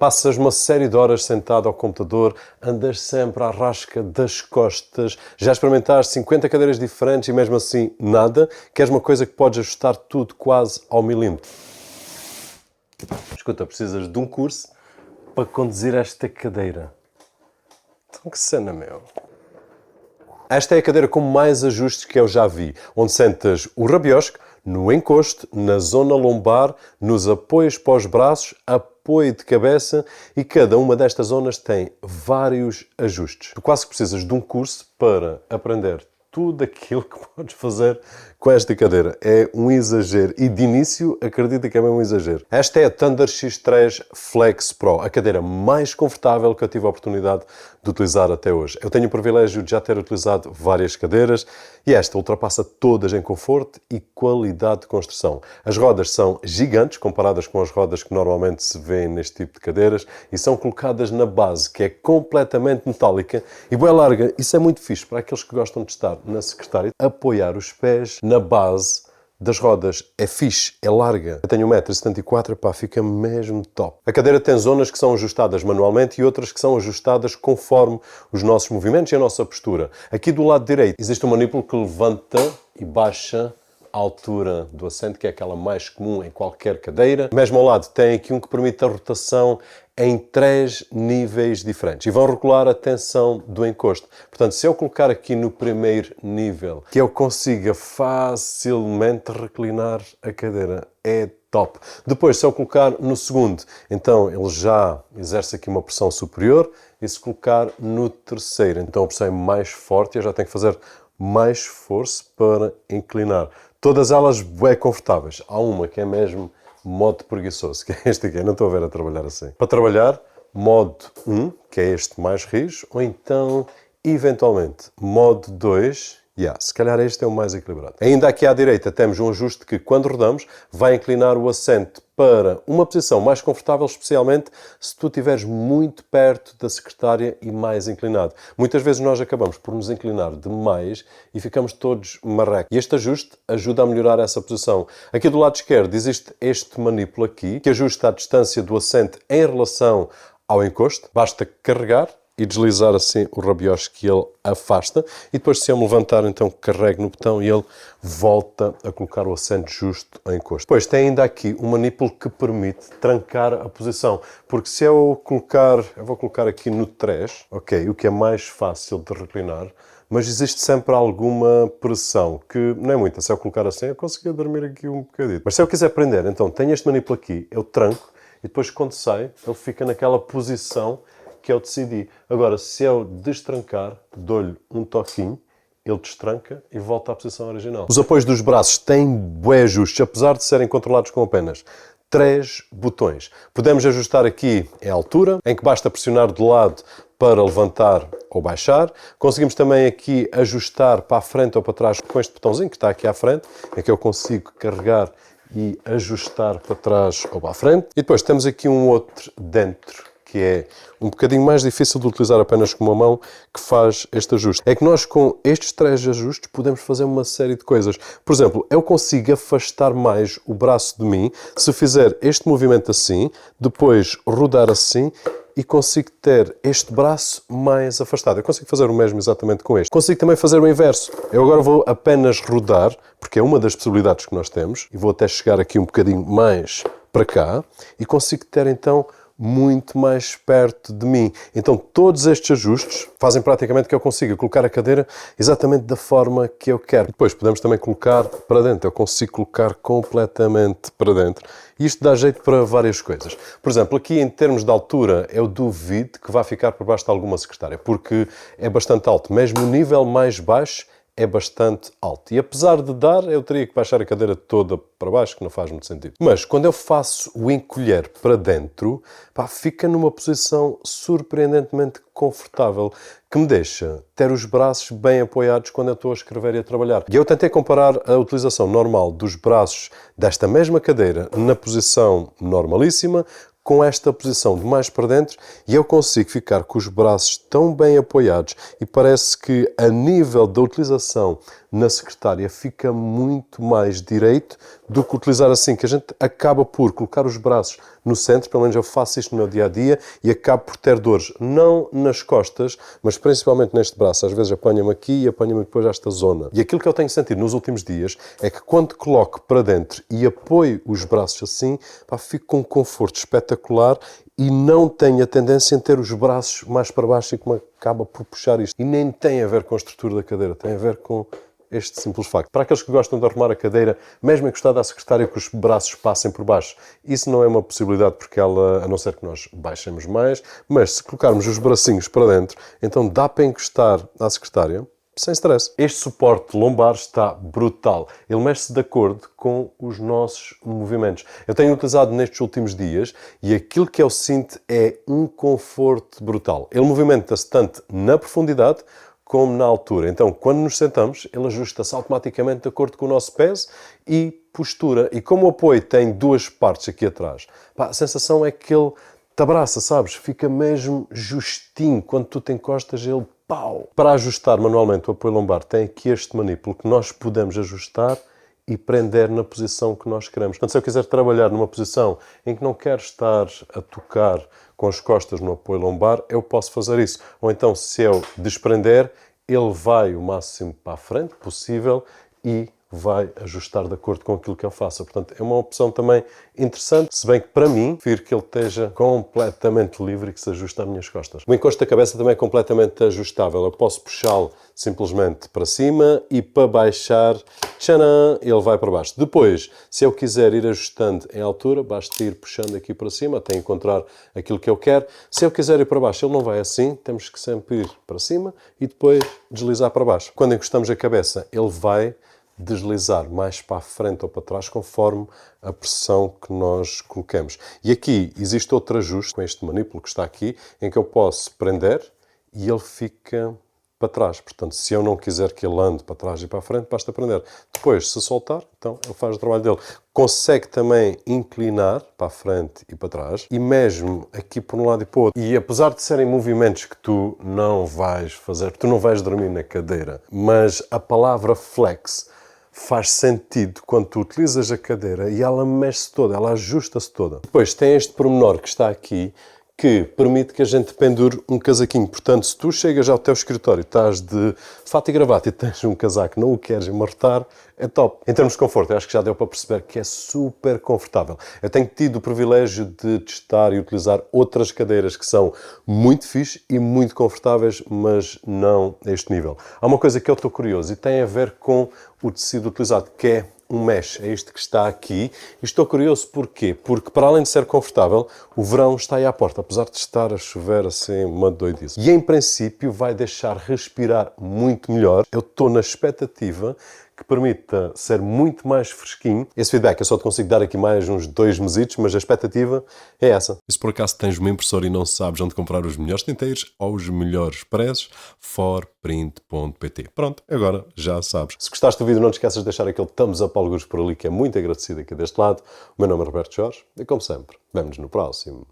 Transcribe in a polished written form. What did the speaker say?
Passas uma série de horas sentado ao computador, andas sempre à rasca das costas, já experimentaste 50 cadeiras diferentes e mesmo assim nada? Queres uma coisa que podes ajustar tudo quase ao milímetro? Escuta, precisas de um curso para conduzir esta cadeira. Então que cena, meu! Esta é a cadeira com mais ajustes que eu já vi, onde sentas o rabiosque no encosto, na zona lombar, nos apoios para os braços, apoio de cabeça e cada uma destas zonas tem vários ajustes. Tu quase que precisas de um curso para aprender tudo aquilo que podes fazer com esta cadeira. É um exagero. E de início, acredita que é mesmo um exagero. Esta é a Thunder X3 Flex Pro, a cadeira mais confortável que eu tive a oportunidade de utilizar até hoje. Eu tenho o privilégio de já ter utilizado várias cadeiras e esta ultrapassa todas em conforto e qualidade de construção. As rodas são gigantes comparadas com as rodas que normalmente se vêem neste tipo de cadeiras e são colocadas na base, que é completamente metálica e bem larga. Isso é muito fixe para aqueles que gostam de estar na secretária. Apoiar os pés na base das rodas é fixe, é larga. Eu tenho 1,74 m, pá, fica mesmo top. A cadeira tem zonas que são ajustadas manualmente e outras que são ajustadas conforme os nossos movimentos e a nossa postura. Aqui do lado direito existe um manipulo que levanta e baixa a altura do assento, que é aquela mais comum em qualquer cadeira. Mesmo ao lado tem aqui um que permite a rotação em 3 níveis diferentes e vão regular a tensão do encosto. Portanto, se eu colocar aqui no primeiro nível, que eu consiga facilmente reclinar a cadeira, é top. Depois, se eu colocar no segundo, então ele já exerce aqui uma pressão superior e se colocar no terceiro, então a pressão é mais forte e eu já tenho que fazer mais esforço para inclinar. Todas elas bem confortáveis. Há uma que é mesmo modo preguiçoso, que é este aqui. Eu não estou a ver a trabalhar assim. Para trabalhar, modo 1, que é este mais rijo, ou então, eventualmente, modo 2, se calhar este é o mais equilibrado. Ainda aqui à direita temos um ajuste que, quando rodamos, vai inclinar o assento para uma posição mais confortável, especialmente se tu estiveres muito perto da secretária e mais inclinado. Muitas vezes nós acabamos por nos inclinar demais e ficamos todos marrecos. E este ajuste ajuda a melhorar essa posição. Aqui do lado esquerdo existe este manipulo aqui, que ajusta a distância do assento em relação ao encosto. Basta carregar e deslizar assim o rabiosque que ele afasta e depois se eu me levantar então carrego no botão e ele volta a colocar o assento justo ao encosto. Depois tem ainda aqui um manipulo que permite trancar a posição, porque se eu vou colocar aqui no 3, ok, o que é mais fácil de reclinar, mas existe sempre alguma pressão, que não é muita. Se eu colocar assim eu consigo dormir aqui um bocadinho. Mas se eu quiser prender, então tenho este manipulo aqui, eu tranco e depois quando sai ele fica naquela posição que eu decidi. Agora, se eu destrancar, dou-lhe um toquinho, ele destranca e volta à posição original. Os apoios dos braços têm bué ajustes, apesar de serem controlados com apenas 3 botões. Podemos ajustar aqui a altura, em que basta pressionar de lado para levantar ou baixar. Conseguimos também aqui ajustar para a frente ou para trás com este botãozinho que está aqui à frente, em que eu consigo carregar e ajustar para trás ou para a frente. E depois temos aqui um outro dentro, que é um bocadinho mais difícil de utilizar apenas com uma mão, que faz este ajuste. É que nós com estes 3 ajustes podemos fazer uma série de coisas. Por exemplo, eu consigo afastar mais o braço de mim se fizer este movimento assim, depois rodar assim e consigo ter este braço mais afastado. Eu consigo fazer o mesmo exatamente com este. Consigo também fazer o inverso. Eu agora vou apenas rodar, porque é uma das possibilidades que nós temos, e vou até chegar aqui um bocadinho mais para cá, e consigo ter então muito mais perto de mim. Então todos estes ajustes fazem praticamente que eu consiga colocar a cadeira exatamente da forma que eu quero. Depois podemos também colocar para dentro. Eu consigo colocar completamente para dentro. E isto dá jeito para várias coisas. Por exemplo, aqui em termos de altura, eu duvido que vá ficar por baixo de alguma secretária, porque é bastante alto. Mesmo o nível mais baixo é bastante alto. E apesar de dar, eu teria que baixar a cadeira toda para baixo, que não faz muito sentido. Mas quando eu faço o encolher para dentro, fica numa posição surpreendentemente confortável, que me deixa ter os braços bem apoiados quando eu estou a escrever e a trabalhar. E eu tentei comparar a utilização normal dos braços desta mesma cadeira na posição normalíssima com esta posição de mais para dentro e eu consigo ficar com os braços tão bem apoiados e parece que a nível da utilização na secretária fica muito mais direito do que utilizar assim, que a gente acaba por colocar os braços no centro, pelo menos eu faço isto no meu dia-a-dia, e acabo por ter dores, não nas costas, mas principalmente neste braço. Às vezes apanha-me aqui e apanha-me depois esta zona. E aquilo que eu tenho sentido nos últimos dias é que quando coloco para dentro e apoio os braços assim, pá, fico com um conforto espetacular e não tenho a tendência em ter os braços mais para baixo e que me acaba por puxar isto. E nem tem a ver com a estrutura da cadeira, tem a ver com este simples facto. Para aqueles que gostam de arrumar a cadeira, mesmo encostada à secretária, que os braços passem por baixo, isso não é uma possibilidade porque ela, a não ser que nós baixemos mais, mas se colocarmos os bracinhos para dentro, então dá para encostar à secretária sem stress. Este suporte lombar está brutal. Ele mexe-se de acordo com os nossos movimentos. Eu tenho utilizado nestes últimos dias e aquilo que eu sinto é um conforto brutal. Ele movimenta-se tanto na profundidade como na altura. Então, quando nos sentamos, ele ajusta-se automaticamente de acordo com o nosso peso e postura. E como o apoio tem duas partes aqui atrás, pá, a sensação é que ele te abraça, sabes? Fica mesmo justinho. Quando tu te encostas, ele pau! Para ajustar manualmente o apoio lombar, tem aqui este manipulo que nós podemos ajustar e prender na posição que nós queremos. Portanto, se eu quiser trabalhar numa posição em que não quero estar a tocar com as costas no apoio lombar, eu posso fazer isso. Ou então, se eu desprender, ele vai o máximo para a frente possível e vai ajustar de acordo com aquilo que eu faça. Portanto, é uma opção também interessante, se bem que para mim, prefiro que ele esteja completamente livre e que se ajuste às minhas costas. O encosto da cabeça também é completamente ajustável. Eu posso puxá-lo simplesmente para cima e para baixar, tcharam, ele vai para baixo. Depois, se eu quiser ir ajustando em altura, basta ir puxando aqui para cima até encontrar aquilo que eu quero. Se eu quiser ir para baixo, ele não vai assim, temos que sempre ir para cima e depois deslizar para baixo. Quando encostamos a cabeça, ele vai deslizar mais para a frente ou para trás conforme a pressão que nós colocamos. E aqui existe outro ajuste com este manipulo que está aqui, em que eu posso prender e ele fica para trás. Portanto, se eu não quiser que ele ande para trás e para a frente, basta prender. Depois, se soltar, então ele faz o trabalho dele. Consegue também inclinar para a frente e para trás, e mesmo aqui por um lado e para o outro. E apesar de serem movimentos que tu não vais fazer, tu não vais dormir na cadeira, mas a palavra flex faz sentido quando tu utilizas a cadeira e ela mexe-se toda, ela ajusta-se toda. Depois tem este pormenor que está aqui, que permite que a gente pendure um casaquinho. Portanto, se tu chegas ao teu escritório, estás de fato e gravata e tens um casaco, não o queres amarrotar, é top. Em termos de conforto, eu acho que já deu para perceber que é super confortável. Eu tenho tido o privilégio de testar e utilizar outras cadeiras que são muito fixe e muito confortáveis, mas não a este nível. Há uma coisa que eu estou curioso e tem a ver com o tecido utilizado, que é um mesh, é este que está aqui. E estou curioso porquê? Porque para além de ser confortável, o verão está aí à porta, apesar de estar a chover assim uma doidice. E em princípio vai deixar respirar muito melhor. Eu estou na expectativa que permita ser muito mais fresquinho. Esse feedback eu só te consigo dar aqui mais uns 2 mesitos, mas a expectativa é essa. E se por acaso tens uma impressora e não sabes onde comprar os melhores tinteiros ou os melhores preços, forprint.pt. Pronto, agora já sabes. Se gostaste do vídeo, não te esqueças de deixar aquele thumbs up algures por ali, que é muito agradecido aqui deste lado. O meu nome é Roberto Jorge e, como sempre, vemo-nos no próximo.